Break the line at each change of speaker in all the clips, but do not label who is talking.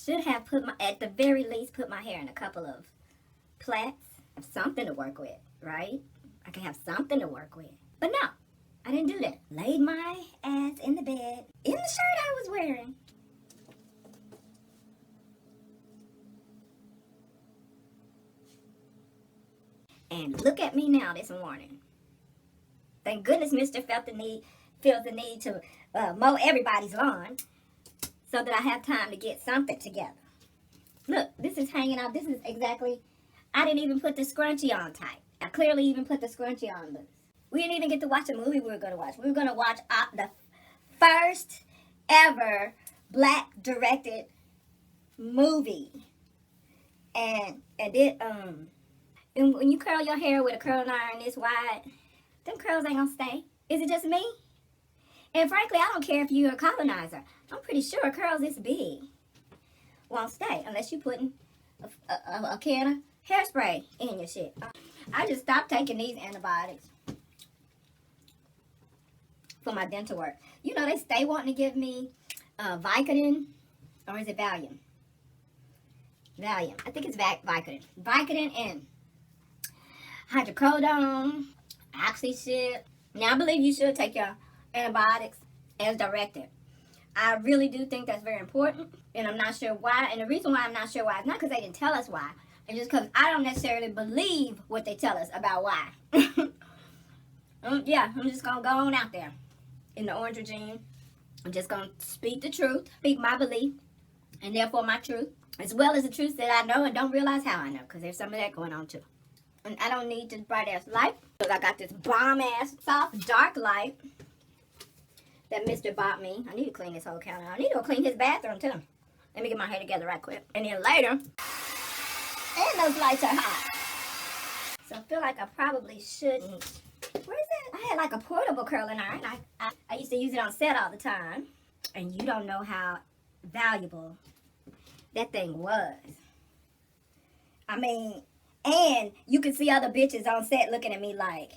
should have put at the very least, put my hair in a couple of plaits. Have something to work with, right? I can have something to work with. But no, I didn't do that. Laid my ass in the bed, in the shirt I was wearing. And look at me now this morning. Thank goodness Mr. feels the need to mow everybody's lawn so that I have time to get something together. Look, this is hanging out. This is exactly, I didn't even put the scrunchie on tight. I clearly even put the scrunchie on loose. We didn't even get to watch a movie we were going to watch. We were going to watch the first ever black directed movie. And when you curl your hair with a curling iron this wide, them curls ain't gonna stay. Is it just me? And frankly, I don't care if you're a colonizer. I'm pretty sure curls this big won't stay unless you putting a can of hairspray in your shit. I just stopped taking these antibiotics for my dental work. You know, they stay wanting to give me Vicodin, or is it Valium? Valium. I think it's Vicodin. Vicodin and hydrocodone, oxyshit. Now, I believe you should take your antibiotics as directed. I really do think that's very important, and I'm not sure why. And the reason why I'm not sure why is not because they didn't tell us why. It's just because I don't necessarily believe what they tell us about why. Yeah, I'm just going to go on out there in the orange regime. I'm just going to speak the truth, speak my belief, and therefore my truth, as well as the truth that I know and don't realize how I know, because there's some of that going on too. And I don't need this bright ass light, because I got this bomb ass soft dark light that Mr. bought me. I need to clean this whole counter. I need to go clean his bathroom too. Let me get my hair together right quick. And then later, and those lights are hot. So I feel like I probably shouldn't. Where is that? I had like a portable curling iron. I used to use it on set all the time. And you don't know how valuable that thing was. I mean, and you could see other bitches on set looking at me like,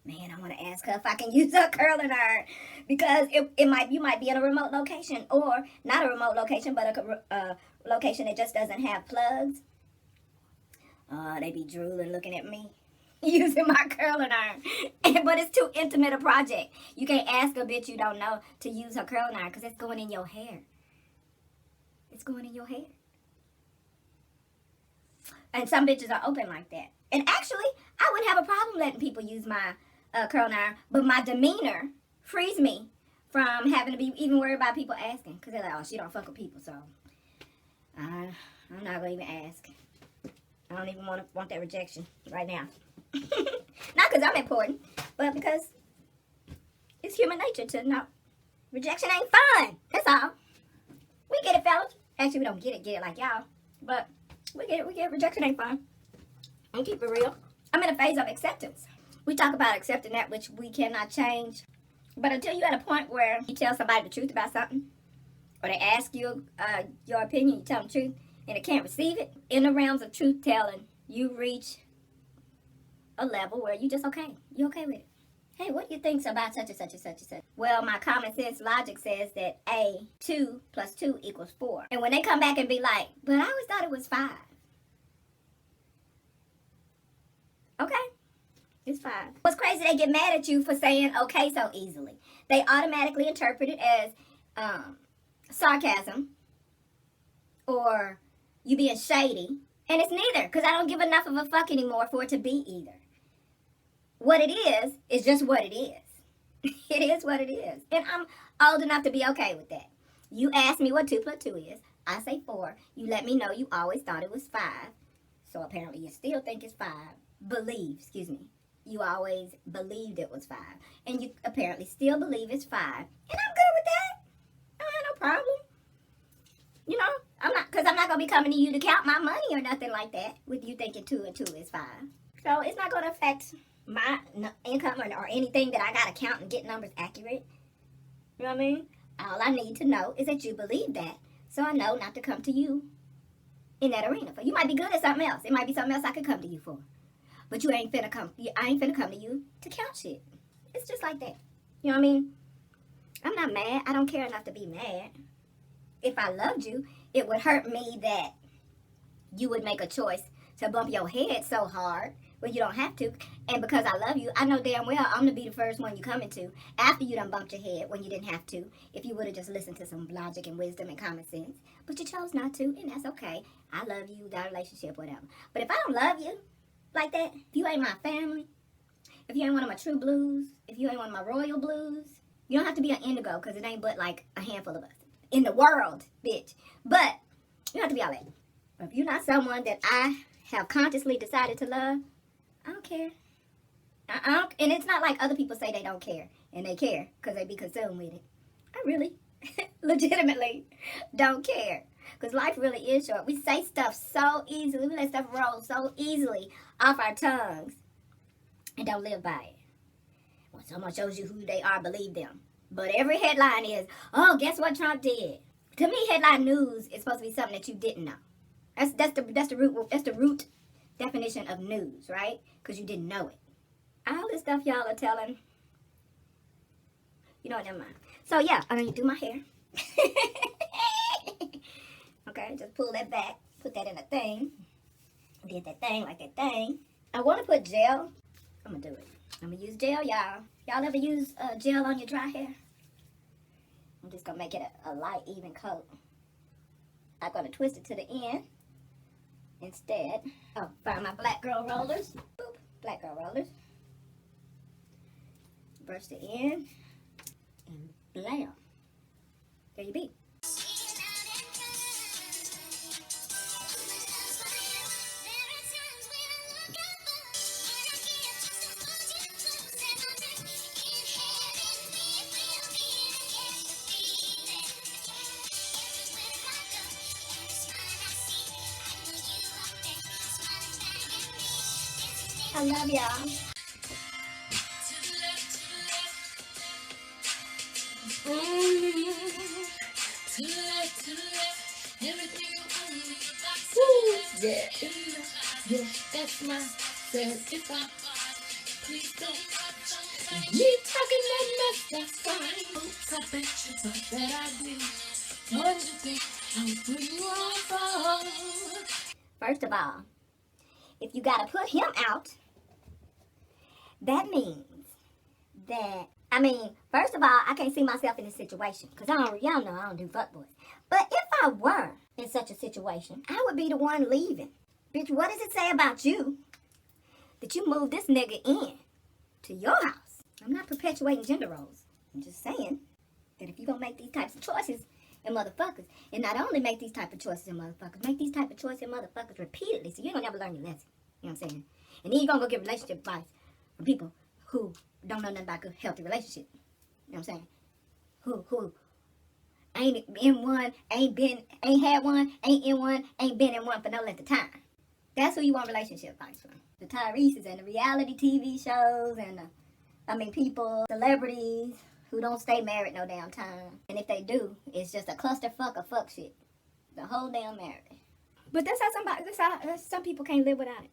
man, I want to ask her if I can use her curling iron, because you might be in a remote location, or not a remote location, but a location that just doesn't have plugs. They be drooling looking at me using my curling iron. But it's too intimate a project. You can't ask a bitch you don't know to use her curling iron, because it's going in your hair. It's going in your hair. And some bitches are open like that. And actually, I wouldn't have a problem letting people use my curling iron, but my demeanor frees me from having to be even worried about people asking, because they're like, oh, she don't fuck with people, so I'm not going to even ask. I don't even want that rejection right now. Not because I'm important, but because it's human nature to know rejection ain't fun. That's all. We get it, fellas. Actually, we don't get it like y'all, but we get it. Rejection ain't fun. I'm keep it real. I'm in a phase of acceptance. We talk about accepting that which we cannot change. But until you're at a point where you tell somebody the truth about something, or they ask you your opinion, you tell them the truth, and they can't receive it, in the realms of truth telling, you reach a level where you just okay. You're okay with it. Hey, what do you think about such and such and such and such? Well, my common sense logic says that 2 + 2 = 4. And when they come back and be like, but I always thought it was 5. Okay, it's 5. What's crazy, they get mad at you for saying okay so easily. They automatically interpret it as sarcasm or you being shady. And it's neither, because I don't give enough of a fuck anymore for it to be either. What it is just what it is. It is what it is. And I'm old enough to be okay with that. You ask me what 2 + 2 is. I say 4. You let me know you always thought it was 5. So apparently you still think it's 5. You always believed it was 5. And you apparently still believe it's 5. And I'm good with that. I don't have no problem. You know, because I'm not going to be coming to you to count my money or nothing like that with you thinking 2 + 2 is 5. So it's not going to affect my income or anything that I got to count and get numbers accurate. You know what I mean? All I need to know is that you believe that, so I know not to come to you in that arena. For you might be good at something else. It might be something else I could come to you for. But I ain't finna come to you to count shit. It's just like that. You know what I mean? I'm not mad. I don't care enough to be mad. If I loved you it would hurt me that you would make a choice to bump your head so hard when you don't have to. And because I love you, I know damn well I'm going to be the first one you coming to after you done bumped your head when you didn't have to, if you would have just listened to some logic and wisdom and common sense. But you chose not to, and that's okay. I love you, that relationship, whatever. But if I don't love you like that, if you ain't my family, if you ain't one of my true blues, if you ain't one of my royal blues, you don't have to be an indigo, because it ain't but like a handful of us in the world, bitch. But you don't have to be all that. If you're not someone that I have consciously decided to love, I don't care. And it's not like other people say they don't care, and they care because they be consumed with it. I really, legitimately don't care, because life really is short. We say stuff so easily. We let stuff roll so easily off our tongues and don't live by it. When someone shows you who they are, believe them. But every headline is, oh, guess what Trump did? To me, headline news is supposed to be something that you didn't know. That's the root definition of news, right? Because you didn't know it. All this stuff y'all are telling, you know what, never mind. So yeah, I'm gonna do my hair. Okay, just pull that back, put that in a thing. Did that thing like that thing. I want to put gel. I'm gonna do it. I'm gonna use gel, y'all. Y'all ever use gel on your dry hair? I'm just gonna make it a light, even coat. I'm gonna twist it to the end. Instead, I'll find my black girl rollers. Boop, black girl rollers. Brush the end. And blam. There you be. I love y'all.
Yeah, yeah, that's my certified. Please don't touch me talking that mess, that's fine. Oops, I bet you thought that I did. What you think I'm putting you on for?
First of all, if you gotta put him out, that means that, first of all, I can't see myself in this situation, because y'all know I don't do fuckboys. But if I were in such a situation, I would be the one leaving. Bitch, what does it say about you that you moved this nigga in to your house? I'm not perpetuating gender roles. I'm just saying that if you're going to make these types of choices in motherfuckers, and not only make these type of choices in motherfuckers, make these type of choices in motherfuckers repeatedly, so you don't ever learn your lesson. You know what I'm saying? And then you're going to go get relationship advice from people who don't know nothing about a healthy relationship. You know what I'm saying? Who ain't in one, ain't had one, ain't in one, ain't been in one for no length of time. That's who you want relationship advice from. The Tyrese's and the reality TV shows and people, celebrities who don't stay married no damn time. And if they do, it's just a clusterfuck of fuck shit. The whole damn marriage. But that's how some people can't live without it.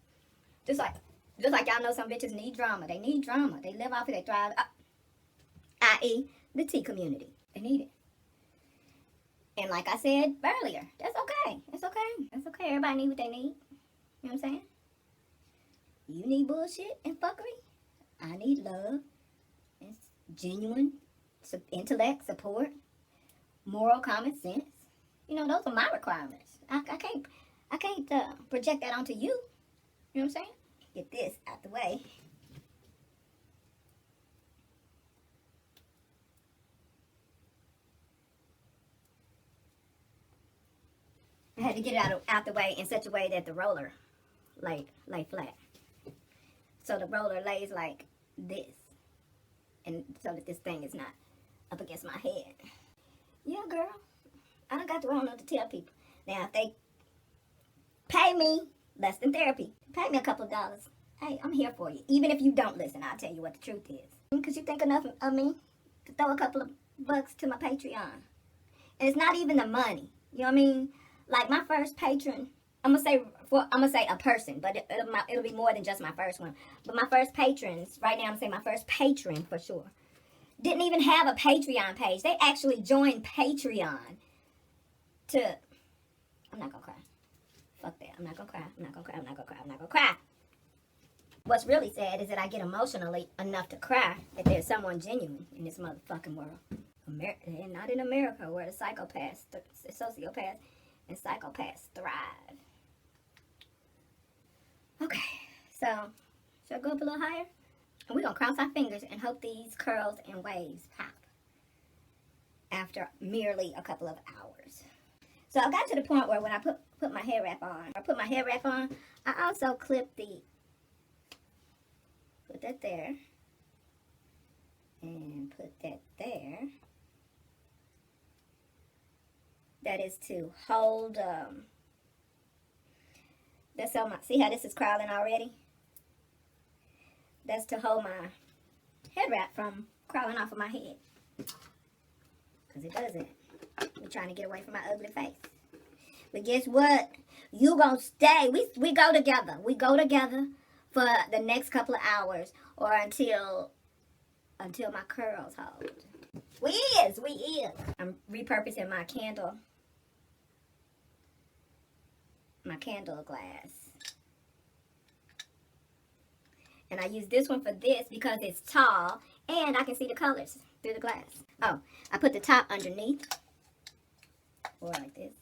Just like y'all know some bitches need drama. They need drama. They live off it. They thrive. I.e. the T community. They need it. And like I said earlier, that's okay. It's okay. That's okay. Everybody need what they need. You know what I'm saying? You need bullshit and fuckery. I need love. And genuine intellect, support, moral common sense. You know, those are my requirements. I can't project that onto you. You know what I'm saying? Get this out the way. I had to get it out the way in such a way that the roller lay flat. So the roller lays like this. And so that this thing is not up against my head. Yeah, girl. I don't got to know to tell people. Now, if they pay me less than therapy, pay me a couple of dollars. Hey, I'm here for you. Even if you don't listen, I'll tell you what the truth is. Because you think enough of me to throw a couple of bucks to my Patreon. And it's not even the money. You know what I mean? Like my first patron, I'm gonna say a person, but it'll be more than just my first one. But my first patrons, right now I'm saying my first patron for sure, didn't even have a Patreon page. They actually joined Patreon to I'm not gonna cry. Fuck that. I'm not gonna cry. I'm not gonna cry. I'm not gonna cry. I'm not gonna cry. What's really sad is that I get emotionally enough to cry that there's someone genuine in this motherfucking world. And not in America, where the psychopaths, the sociopaths, and psychopaths thrive. Okay, so should I go up a little higher? And we're gonna cross our fingers and hope these curls and waves pop after merely a couple of hours. So I got to the point where when I put my hair wrap on, I also clip put that there, and put that there. That is to hold, that's on my, see how this is crawling already? That's to hold my head wrap from crawling off of my head. Because it doesn't. We're trying to get away from my ugly face. But guess what? You gonna stay. We go together. We go together for the next couple of hours or until my curls hold. We is. I'm repurposing my candle glass. And I use this one for this because it's tall and I can see the colors through the glass. Oh, I put the top underneath. Or like this.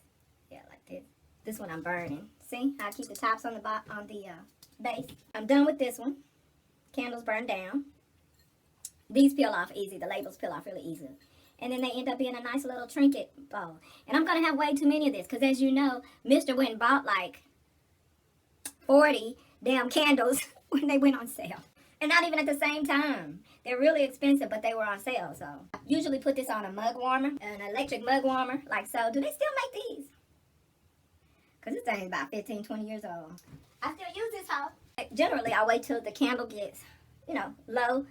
Yeah, like this. This one I'm burning. See how I keep the tops on the base? I'm done with this one. Candles burn down. These peel off easy. The labels peel off really easy. And then they end up being a nice little trinket bow. And I'm going to have way too many of this. Because as you know, Mr. went and bought like 40 damn candles when they went on sale. And not even at the same time. They're really expensive, but they were on sale. So I usually put this on a mug warmer. An electric mug warmer. Like so. Do they still make these? Because this thing is about 15, 20 years old. I still use this hoe. Generally, I wait till the candle gets, low.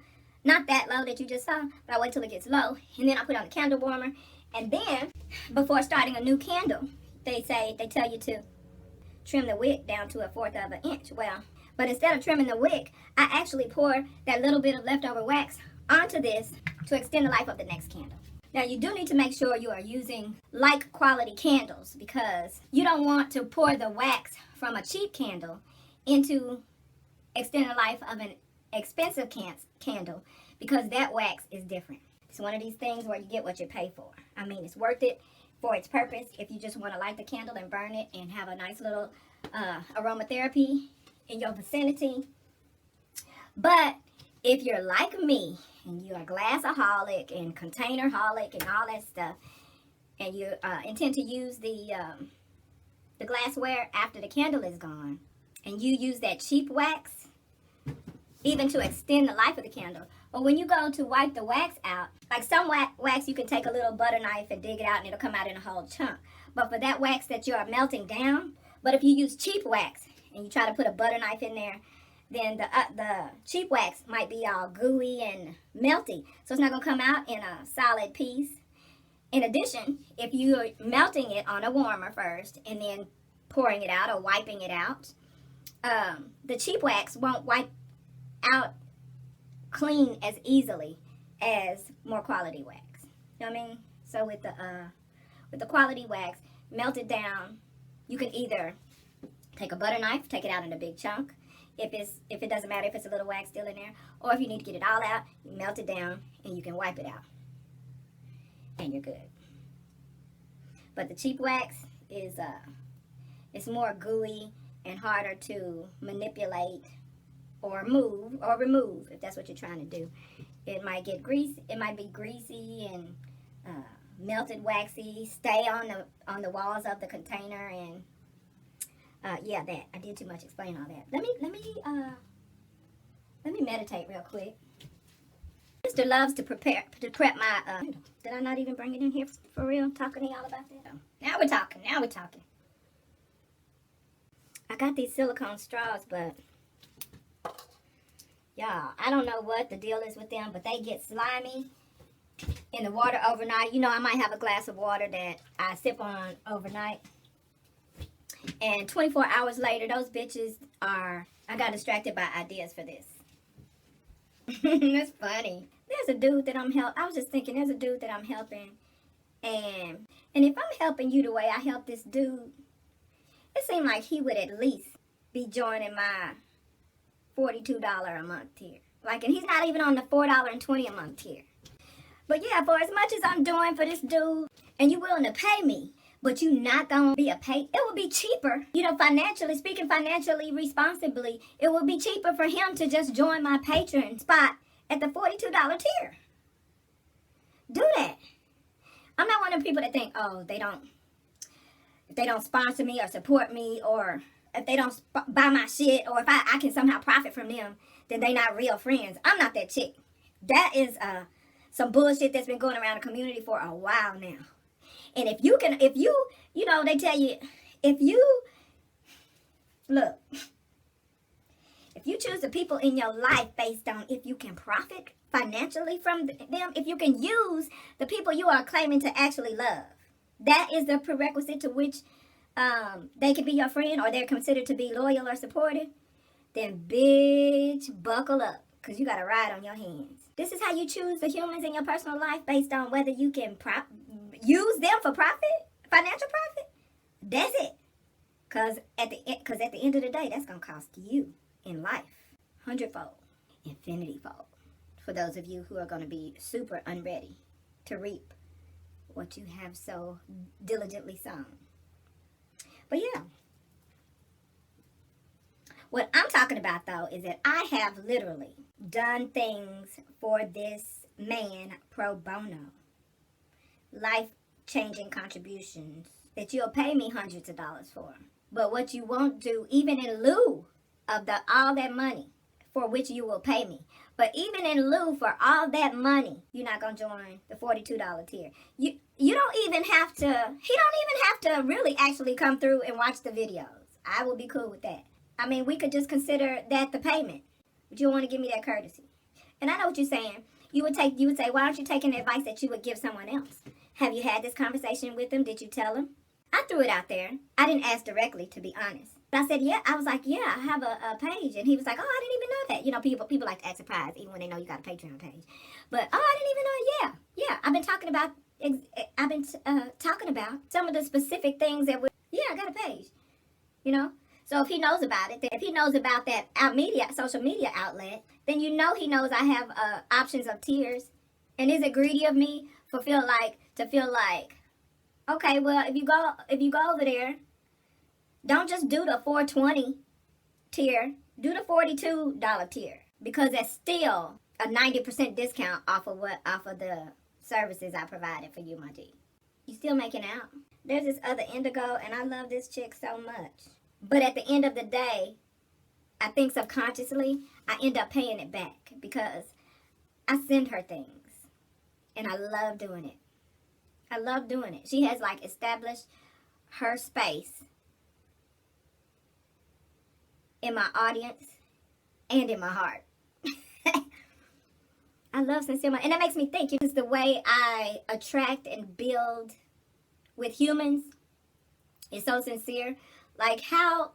Not that low that you just saw, but I wait till it gets low. And then I put on the candle warmer. And then, before starting a new candle, they tell you to trim the wick down to 1/4 of an inch. Well, but instead of trimming the wick, I actually pour that little bit of leftover wax onto this to extend the life of the next candle. Now, you do need to make sure you are using like quality candles because you don't want to pour the wax from a cheap candle into extending the life of an expensive candle because that wax is different. It's one of these things where you get what you pay for. I mean, it's worth it for its purpose if you just want to light the candle and burn it and have a nice little aromatherapy in your vicinity. But if you're like me and you're a glassaholic and containerholic and all that stuff, and you intend to use the glassware after the candle is gone, and you use that cheap wax, even to extend the life of the candle, or when you go to wipe the wax out, like some wax you can take a little butter knife and dig it out and it'll come out in a whole chunk. But for that wax that you are melting down, but if you use cheap wax and you try to put a butter knife in there, then the cheap wax might be all gooey and melty. So it's not going to come out in a solid piece. In addition, if you're melting it on a warmer first and then pouring it out or wiping it out, the cheap wax won't wipe out clean as easily as more quality wax. You know what I mean? So with the quality wax, melt it down. You can either take a butter knife, take it out in a big chunk. If it doesn't matter if it's a little wax still in there, or if you need to get it all out, you melt it down and you can wipe it out, and you're good. But the cheap wax is it's more gooey and harder to manipulate or move or remove if that's what you're trying to do. It might get greasy. It might be greasy and melted waxy, stay on the walls of the container, and yeah, that I did too much explaining all that. Let me meditate real quick. Mr. loves to prep my. Did I not even bring it in here for real? Talking to y'all about that. Oh, now we're talking. I got these silicone straws, but y'all, I don't know what the deal is with them, but they get slimy in the water overnight. You know, I might have a glass of water that I sip on overnight, and 24 hours later, those bitches are. I got distracted by ideas for this. That's funny. There's a dude that I'm helping. I was just thinking, there's a dude that I'm helping, and if I'm helping you the way I help this dude, it seemed like he would at least be joining my $42 a month tier. Like, and he's not even on the $4.20 a month tier. But yeah, for as much as I'm doing for this dude, and you willing to pay me, but you not gonna be a pay, it would be cheaper, you know, financially speaking, financially responsibly, it would be cheaper for him to just join my Patreon spot at the $42 tier. Do that. I'm not one of the people that think, oh, if they don't sponsor me or support me, or if they don't buy my shit, or if I can somehow profit from them, then they not real friends. I'm not that chick. That is some bullshit that's been going around the community for a while now. And if you, you know, they tell you, if you choose the people in your life based on if you can profit financially from them, if you can use the people you are claiming to actually love, that is the prerequisite to which they can be your friend, or they're considered to be loyal or supportive, then bitch, buckle up, because you got a ride on your hands. This is how you choose the humans in your personal life, based on whether you can use them for profit, financial profit. That's it. Because at the end of the day, that's going to cost you in life 100-fold, infinity-fold, for those of you who are going to be super unready to reap what you have so diligently sown. But yeah, what I'm talking about, though, is that I have literally done things for this man pro bono. Life-changing contributions that you'll pay me hundreds of dollars for. But what you won't do, even in lieu of all that money for which you will pay me, but even in lieu for all that money, you're not going to join the $42 tier. You don't even have to, he don't even have to really actually come through and watch the videos. I will be cool with that. I mean, we could just consider that the payment, but you don't want to give me that courtesy. And I know what you're saying. You would say, why aren't you taking the advice that you would give someone else? Have you had this conversation with him? Did you tell him? I threw it out there. I didn't ask directly, to be honest. But I said, yeah. I was like, yeah, I have a page. And he was like, oh, I didn't even know that. You know, people like to act surprised, even when they know you got a Patreon page. But, oh, I didn't even know. Yeah. I've been talking about some of the specific things that I got a page. You know? So if he knows about it, if he knows about that social media outlet, then you know he knows I have options of tiers. And is it greedy of me to feel like, okay, well, if you go over there, don't just do the $4.20 tier, do the $42 tier, because that's still a 90% discount off of the services I provided for you, my G. You still making out? There's this other indigo, and I love this chick so much. But at the end of the day, I think subconsciously, I end up paying it back because I send her things. And I love doing it. I love doing it. She has like established her space in my audience and in my heart. I love sincere money. And that makes me think, it's the way I attract and build with humans. It's so sincere. Like how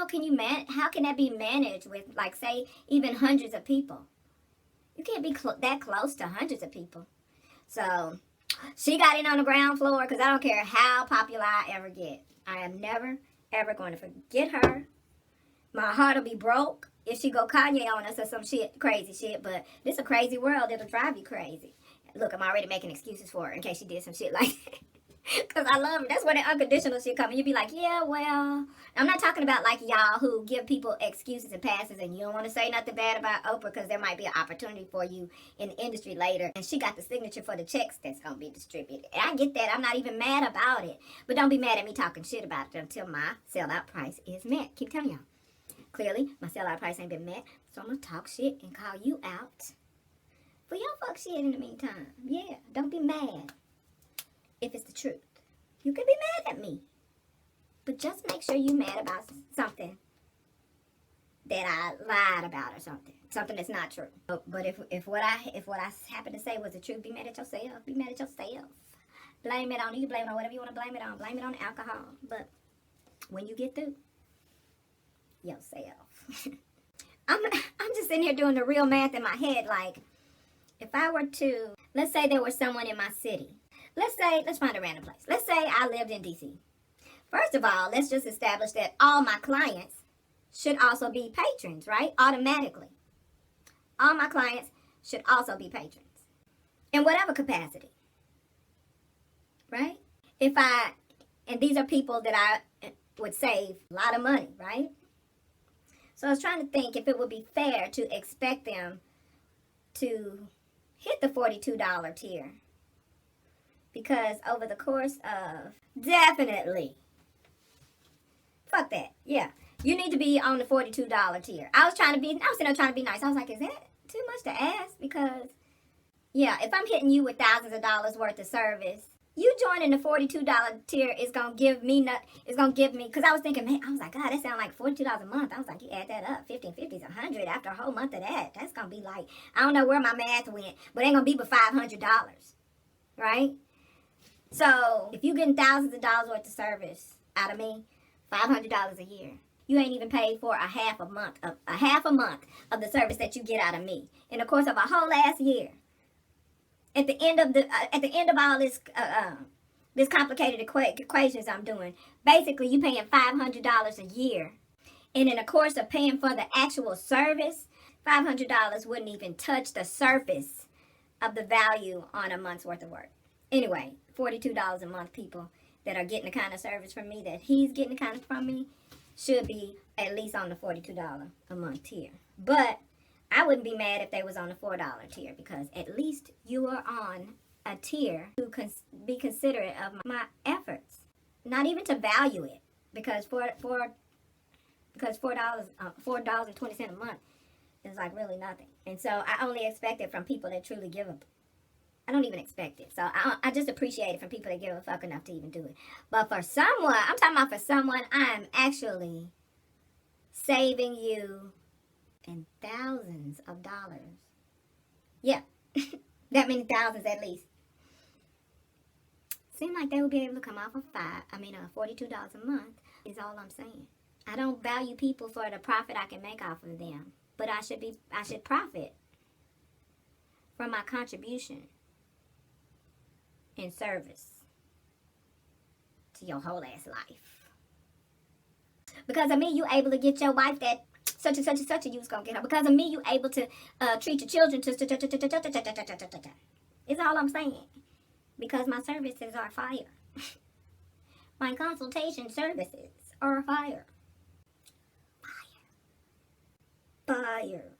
can that be managed with, like, say, even hundreds of people? You can't be that close to hundreds of people. So she got in on the ground floor, because I don't care how popular I ever get. I am never, ever going to forget her. My heart will be broke if she go Kanye on us or some shit, crazy shit. But this a crazy world. It'll drive you crazy. Look, I'm already making excuses for her in case she did some shit like that. Because I love her. That's where the unconditional shit comes. You be like, yeah, well. I'm not talking about like y'all who give people excuses and passes, and you don't want to say nothing bad about Oprah because there might be an opportunity for you in the industry later. And she got the signature for the checks that's going to be distributed. And I get that. I'm not even mad about it. But don't be mad at me talking shit about it until my sellout price is met. Keep telling y'all. Clearly, my sellout price ain't been met. So I'm going to talk shit and call you out for your fuck shit in the meantime. Yeah, don't be mad. If it's the truth. You can be mad at me. But just make sure you're mad about something that I lied about or something. Something that's not true. But if what I happen to say was the truth, be mad at yourself. Be mad at yourself. Blame it on you. Blame it on whatever you want to blame it on. Blame it on alcohol. But when you get through, yourself. I'm just sitting here doing the real math in my head. Like, if I were to, let's say there was someone in my city. Let's find a random place. Let's say I lived in D.C. First of all, let's just establish that all my clients should also be patrons, right? Automatically. All my clients should also be patrons in whatever capacity, right? And these are people that I would save a lot of money, right? So I was trying to think if it would be fair to expect them to hit the $42 tier. Because over the course of, definitely, fuck that, yeah. You need to be on the $42 tier. I was sitting there trying to be nice. I was like, is that too much to ask? Because, yeah, if I'm hitting you with thousands of dollars worth of service, you joining the $42 tier is going to give me, because I was thinking, man, I was like, God, that sounds like $42 a month. I was like, you add that up, 1550 is 100 after a whole month of that. That's going to be like, I don't know where my math went, but it ain't going to be but $500, right? So, if you getting thousands of dollars worth of service out of me, $500 a year, you ain't even paid for a half a month of the service that you get out of me in the course of a whole last year. At the end of all this this complicated equations I'm doing, basically you paying $500 a year, and in the course of paying for the actual service, $500 wouldn't even touch the surface of the value on a month's worth of work. Anyway, $42 a month people that are getting the kind of service from me that he's getting the kind of from me should be at least on the $42 a month tier. But I wouldn't be mad if they was on the $4 tier, because at least you are on a tier to be considerate of my efforts. Not even to value it, because $4.20 a month is like really nothing. And so I only expect it from people that truly give a. I don't even expect it. So I just appreciate it from people that give a fuck enough to even do it. But for someone, I'm talking about for someone, I'm actually saving you in thousands of dollars. Yeah, that many thousands at least. Seem like they would be able to come off of $42 a month is all I'm saying. I don't value people for the profit I can make off of them, but I should profit from my contribution in service to your whole ass life. Because of me, you able to get your wife that such and such and such, and you was gonna get her. Because of me, you able to treat your children to. It's all I'm saying. Because my services are fire. My consultation services are fire. Fire. Fire.